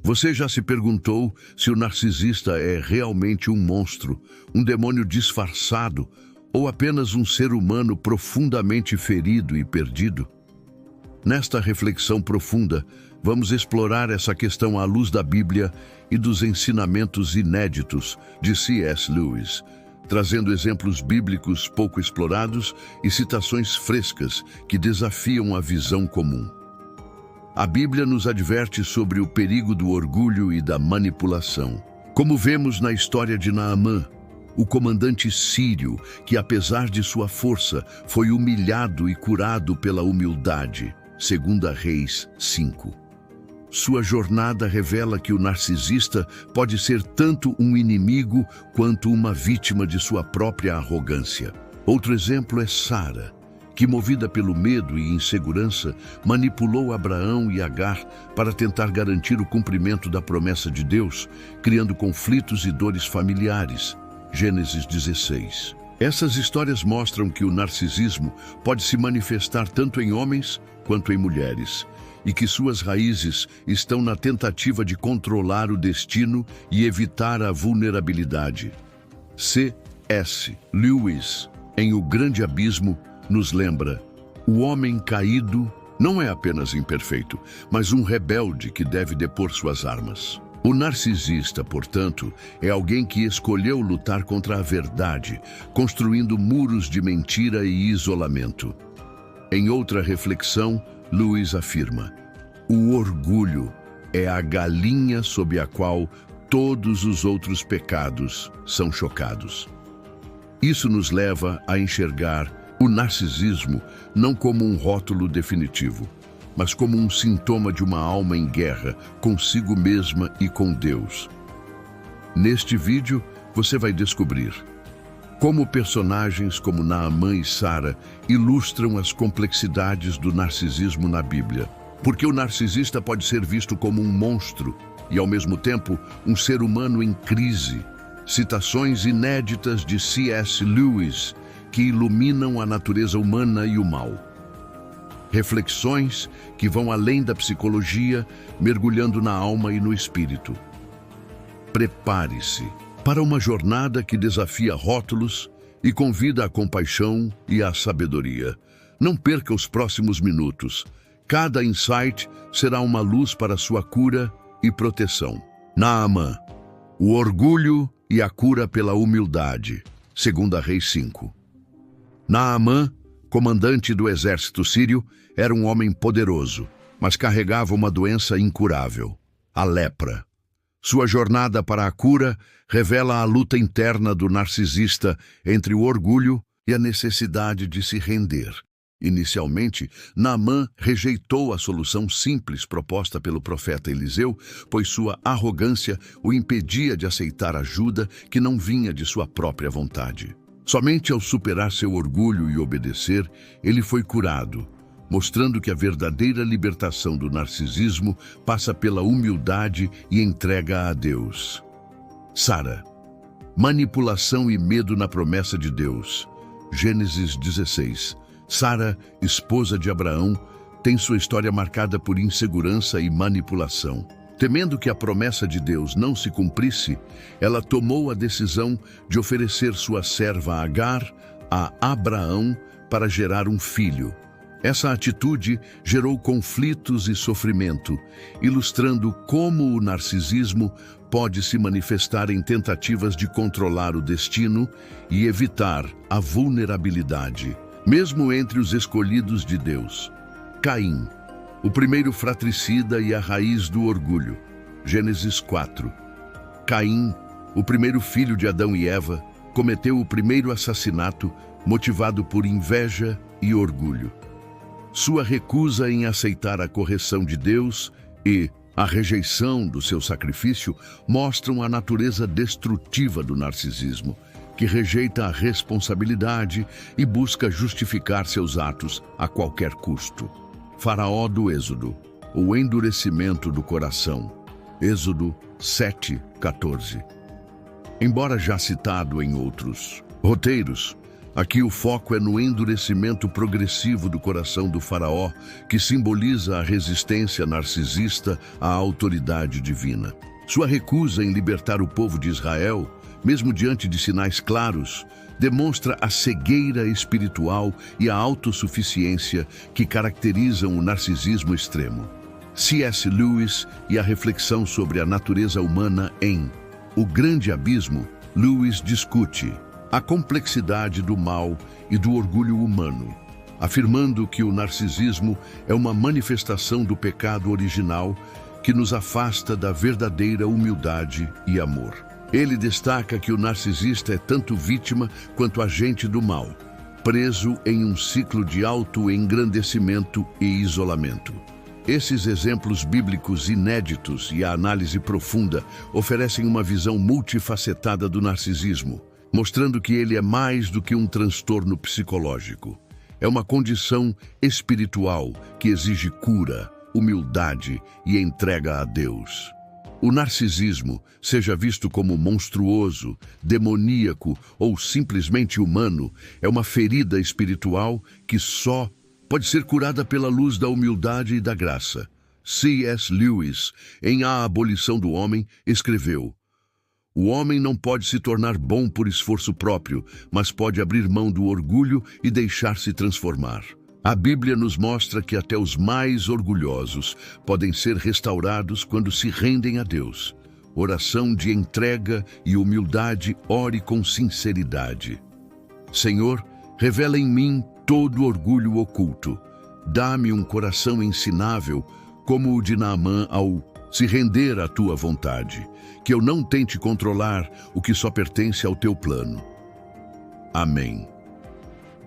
Você já se perguntou se o narcisista é realmente um monstro, um demônio disfarçado ou apenas um ser humano profundamente ferido e perdido? Nesta reflexão profunda, vamos explorar essa questão à luz da Bíblia e dos ensinamentos inéditos de C.S. Lewis, trazendo exemplos bíblicos pouco explorados e citações frescas que desafiam a visão comum. A Bíblia nos adverte sobre o perigo do orgulho e da manipulação. Como vemos na história de Naamã, o comandante sírio, que apesar de sua força, foi humilhado e curado pela humildade, 2 Reis 5. Sua jornada revela que o narcisista pode ser tanto um inimigo quanto uma vítima de sua própria arrogância. Outro exemplo é Sara, que, movida pelo medo e insegurança, manipulou Abraão e Agar para tentar garantir o cumprimento da promessa de Deus, criando conflitos e dores familiares. Gênesis 16. Essas histórias mostram que o narcisismo pode se manifestar tanto em homens quanto em mulheres, e que suas raízes estão na tentativa de controlar o destino e evitar a vulnerabilidade. C.S. Lewis, em O Grande Abismo, nos lembra: o homem caído não é apenas imperfeito, mas um rebelde que deve depor suas armas. O narcisista, portanto, é alguém que escolheu lutar contra a verdade, construindo muros de mentira e isolamento. Em outra reflexão, Lewis afirma: o orgulho é a galinha sob a qual todos os outros pecados são chocados. Isso nos leva a enxergar o narcisismo não como um rótulo definitivo, mas como um sintoma de uma alma em guerra consigo mesma e com Deus. Neste vídeo, você vai descobrir como personagens como Naamã e Sara ilustram as complexidades do narcisismo na Bíblia. Porque o narcisista pode ser visto como um monstro e, ao mesmo tempo, um ser humano em crise. Citações inéditas de C.S. Lewis que iluminam a natureza humana e o mal. Reflexões que vão além da psicologia, mergulhando na alma e no espírito. Prepare-se para uma jornada que desafia rótulos e convida à compaixão e à sabedoria. Não perca os próximos minutos. Cada insight será uma luz para sua cura e proteção. Naamã, o orgulho e a cura pela humildade. 2 Reis 5. Naamã, comandante do exército sírio, era um homem poderoso, mas carregava uma doença incurável, a lepra. Sua jornada para a cura revela a luta interna do narcisista entre o orgulho e a necessidade de se render. Inicialmente, Naamã rejeitou a solução simples proposta pelo profeta Eliseu, pois sua arrogância o impedia de aceitar ajuda que não vinha de sua própria vontade. Somente ao superar seu orgulho e obedecer, ele foi curado, mostrando que a verdadeira libertação do narcisismo passa pela humildade e entrega a Deus. Sara, manipulação e medo na promessa de Deus. Gênesis 16. Sara, esposa de Abraão, tem sua história marcada por insegurança e manipulação. Temendo que a promessa de Deus não se cumprisse, ela tomou a decisão de oferecer sua serva Agar a Abraão para gerar um filho. Essa atitude gerou conflitos e sofrimento, ilustrando como o narcisismo pode se manifestar em tentativas de controlar o destino e evitar a vulnerabilidade, mesmo entre os escolhidos de Deus. Caim, o primeiro fratricida e a raiz do orgulho. Gênesis 4. Caim, o primeiro filho de Adão e Eva, cometeu o primeiro assassinato motivado por inveja e orgulho. Sua recusa em aceitar a correção de Deus e a rejeição do seu sacrifício mostram a natureza destrutiva do narcisismo, que rejeita a responsabilidade e busca justificar seus atos a qualquer custo. Faraó do Êxodo, o endurecimento do coração. Êxodo 7:14. Embora já citado em outros roteiros, Aqui o foco é no endurecimento progressivo do coração do faraó, que simboliza a resistência narcisista à autoridade divina. Sua recusa em libertar o povo de Israel, mesmo diante de sinais claros, demonstra a cegueira espiritual e a autossuficiência que caracterizam o narcisismo extremo. C.S. Lewis e a reflexão sobre a natureza humana em O Grande Abismo, Lewis discute a complexidade do mal e do orgulho humano, afirmando que o narcisismo é uma manifestação do pecado original que nos afasta da verdadeira humildade e amor. Ele destaca que o narcisista é tanto vítima quanto agente do mal, preso em um ciclo de auto-engrandecimento e isolamento. Esses exemplos bíblicos inéditos e a análise profunda oferecem uma visão multifacetada do narcisismo, mostrando que ele é mais do que um transtorno psicológico. É uma condição espiritual que exige cura, humildade e entrega a Deus. O narcisismo, seja visto como monstruoso, demoníaco ou simplesmente humano, é uma ferida espiritual que só pode ser curada pela luz da humildade e da graça. C.S. Lewis, em A Abolição do Homem, escreveu: O homem não pode se tornar bom por esforço próprio, mas pode abrir mão do orgulho e deixar-se transformar. A Bíblia nos mostra que até os mais orgulhosos podem ser restaurados quando se rendem a Deus. Oração de entrega e humildade, ore com sinceridade. Senhor, revela em mim todo orgulho oculto. Dá-me um coração ensinável, como o de Naamã ao se render à tua vontade, que eu não tente controlar o que só pertence ao teu plano. Amém.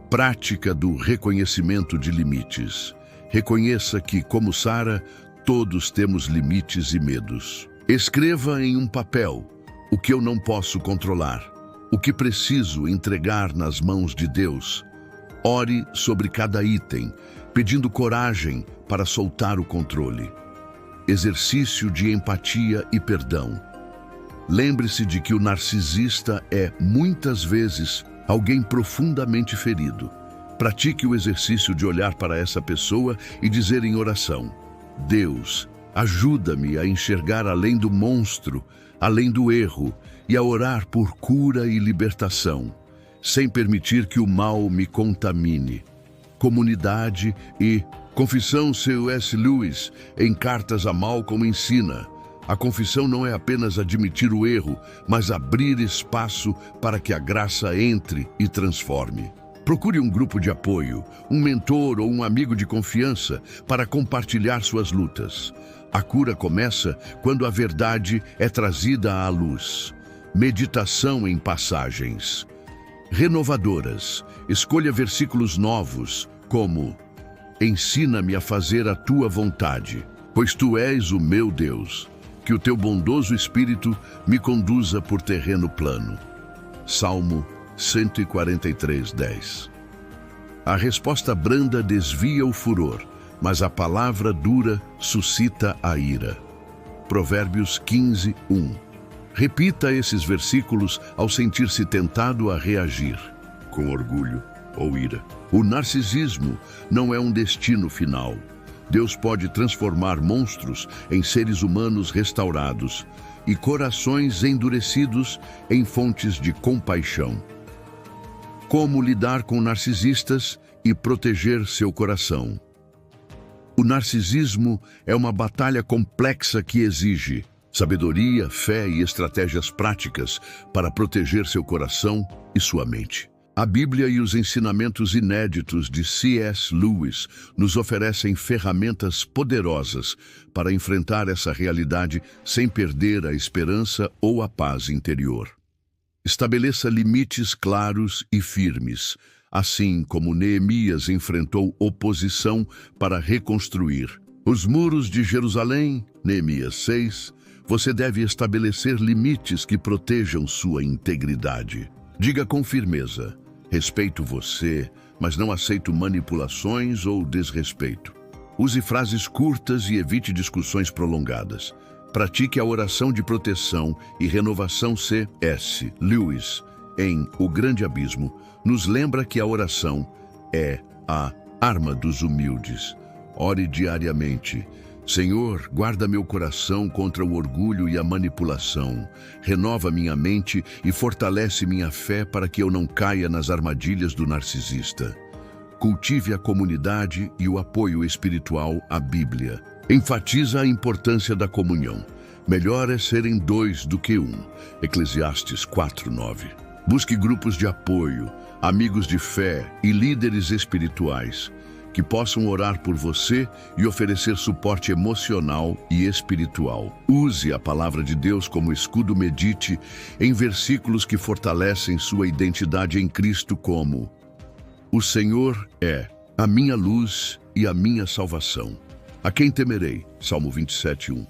Prática do reconhecimento de limites. Reconheça que, como Sara, todos temos limites e medos. Escreva em um papel o que eu não posso controlar, o que preciso entregar nas mãos de Deus. Ore sobre cada item, pedindo coragem para soltar o controle. Exercício de empatia e perdão. Lembre-se de que o narcisista é, muitas vezes, alguém profundamente ferido. Pratique o exercício de olhar para essa pessoa e dizer em oração: Deus, ajuda-me a enxergar além do monstro, além do erro, e a orar por cura e libertação, sem permitir que o mal me contamine. Comunidade e confissão. C.S. Lewis, em Cartas a Malcolm, ensina: a confissão não é apenas admitir o erro, mas abrir espaço para que a graça entre e transforme. Procure um grupo de apoio, um mentor ou um amigo de confiança para compartilhar suas lutas. A cura começa quando a verdade é trazida à luz. Meditação em passagens renovadoras. Escolha versículos novos, como: Ensina-me a fazer a tua vontade, pois tu és o meu Deus. Que o teu bondoso espírito me conduza por terreno plano. Salmo 143:10. A resposta branda desvia o furor, mas a palavra dura suscita a ira. Provérbios 15:1. Repita esses versículos ao sentir-se tentado a reagir, com orgulho ou ira. O narcisismo não é um destino final. Deus pode transformar monstros em seres humanos restaurados e corações endurecidos em fontes de compaixão. Como lidar com narcisistas e proteger seu coração? O narcisismo é uma batalha complexa que exige sabedoria, fé e estratégias práticas para proteger seu coração e sua mente. A Bíblia e os ensinamentos inéditos de C.S. Lewis nos oferecem ferramentas poderosas para enfrentar essa realidade sem perder a esperança ou a paz interior. Estabeleça limites claros e firmes, assim como Neemias enfrentou oposição para reconstruir os muros de Jerusalém. Neemias 6. Você deve estabelecer limites que protejam sua integridade. Diga com firmeza: respeito você, mas não aceito manipulações ou desrespeito. Use frases curtas e evite discussões prolongadas. Pratique a oração de proteção e renovação. C.S. Lewis em O Grande Abismo, nos lembra que a oração é a arma dos humildes. Ore diariamente. Senhor, guarda meu coração contra o orgulho e a manipulação. Renova minha mente e fortalece minha fé para que eu não caia nas armadilhas do narcisista. Cultive a comunidade e o apoio espiritual à Bíblia. Enfatiza a importância da comunhão. Melhor é serem dois do que um. Eclesiastes 4:9. Busque grupos de apoio, amigos de fé e líderes espirituais que possam orar por você e oferecer suporte emocional e espiritual. Use a palavra de Deus como escudo. Medite em versículos que fortalecem sua identidade em Cristo, como: o Senhor é a minha luz e a minha salvação. A quem temerei? Salmo 27:1.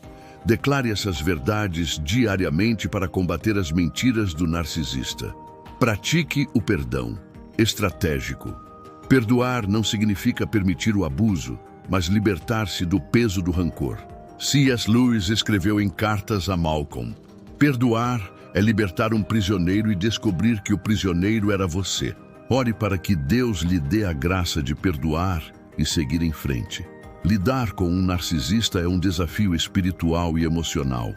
Declare essas verdades diariamente para combater as mentiras do narcisista. Pratique o perdão estratégico. Perdoar não significa permitir o abuso, mas libertar-se do peso do rancor. C.S. Lewis escreveu em Cartas a Malcolm: perdoar é libertar um prisioneiro e descobrir que o prisioneiro era você. Ore para que Deus lhe dê a graça de perdoar e seguir em frente. Lidar com um narcisista é um desafio espiritual e emocional,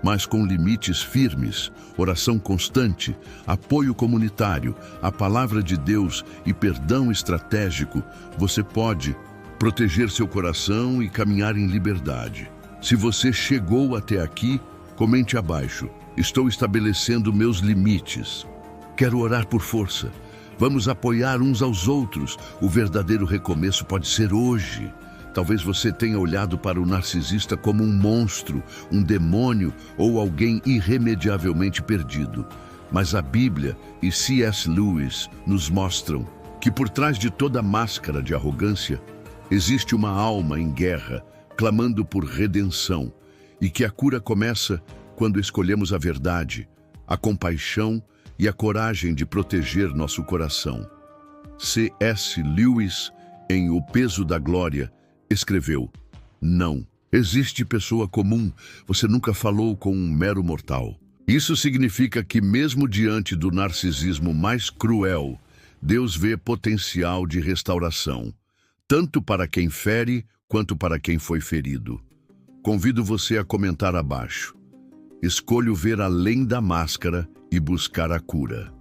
mas com limites firmes, oração constante, apoio comunitário, a palavra de Deus e perdão estratégico, você pode proteger seu coração e caminhar em liberdade. Se você chegou até aqui, comente abaixo: estou estabelecendo meus limites. Quero orar por força. Vamos apoiar uns aos outros. O verdadeiro recomeço pode ser hoje. Talvez você tenha olhado para o narcisista como um monstro, um demônio ou alguém irremediavelmente perdido. Mas a Bíblia e C.S. Lewis nos mostram que por trás de toda máscara de arrogância existe uma alma em guerra, clamando por redenção, e que a cura começa quando escolhemos a verdade, a compaixão e a coragem de proteger nosso coração. C.S. Lewis, em O Peso da Glória, escreveu: não existe pessoa comum, você nunca falou com um mero mortal. Isso significa que mesmo diante do narcisismo mais cruel, Deus vê potencial de restauração, tanto para quem fere quanto para quem foi ferido. Convido você a comentar abaixo: escolho ver além da máscara e buscar a cura.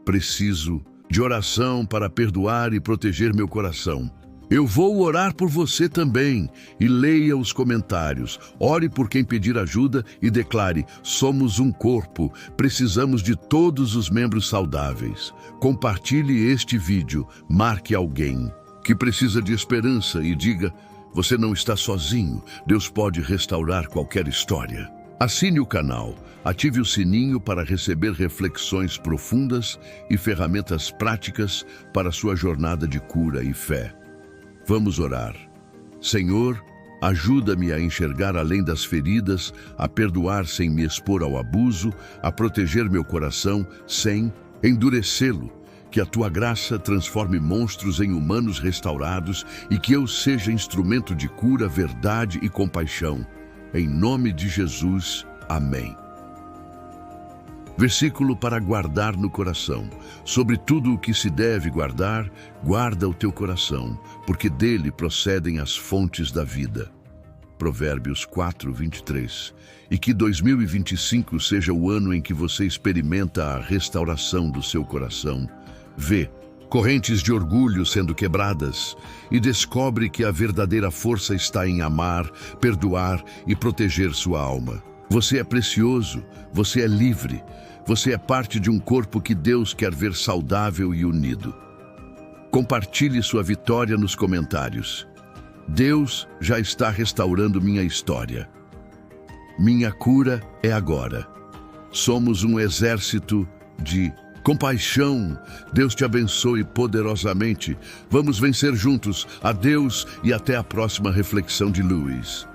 Preciso de oração para perdoar e proteger meu coração. Eu vou orar por você também. E leia os comentários. Ore por quem pedir ajuda e declare: somos um corpo, precisamos de todos os membros saudáveis. Compartilhe este vídeo, marque alguém que precisa de esperança e diga: você não está sozinho, Deus pode restaurar qualquer história. Assine o canal, ative o sininho para receber reflexões profundas e ferramentas práticas para sua jornada de cura e fé. Vamos orar. Senhor, ajuda-me a enxergar além das feridas, a perdoar sem me expor ao abuso, a proteger meu coração sem endurecê-lo. Que a tua graça transforme monstros em humanos restaurados e que eu seja instrumento de cura, verdade e compaixão. Em nome de Jesus. Amém. Versículo para guardar no coração. Sobre tudo o que se deve guardar, guarda o teu coração, porque dele procedem as fontes da vida. Provérbios 4:23. E que 2025 seja o ano em que você experimenta a restauração do seu coração. Vê correntes de orgulho sendo quebradas e descobre que a verdadeira força está em amar, perdoar e proteger sua alma. Você é precioso, você é livre. Você é parte de um corpo que Deus quer ver saudável e unido. Compartilhe sua vitória nos comentários. Deus já está restaurando minha história. Minha cura é agora. Somos um exército de compaixão. Deus te abençoe poderosamente. Vamos vencer juntos. Adeus e até a próxima reflexão de Lewis.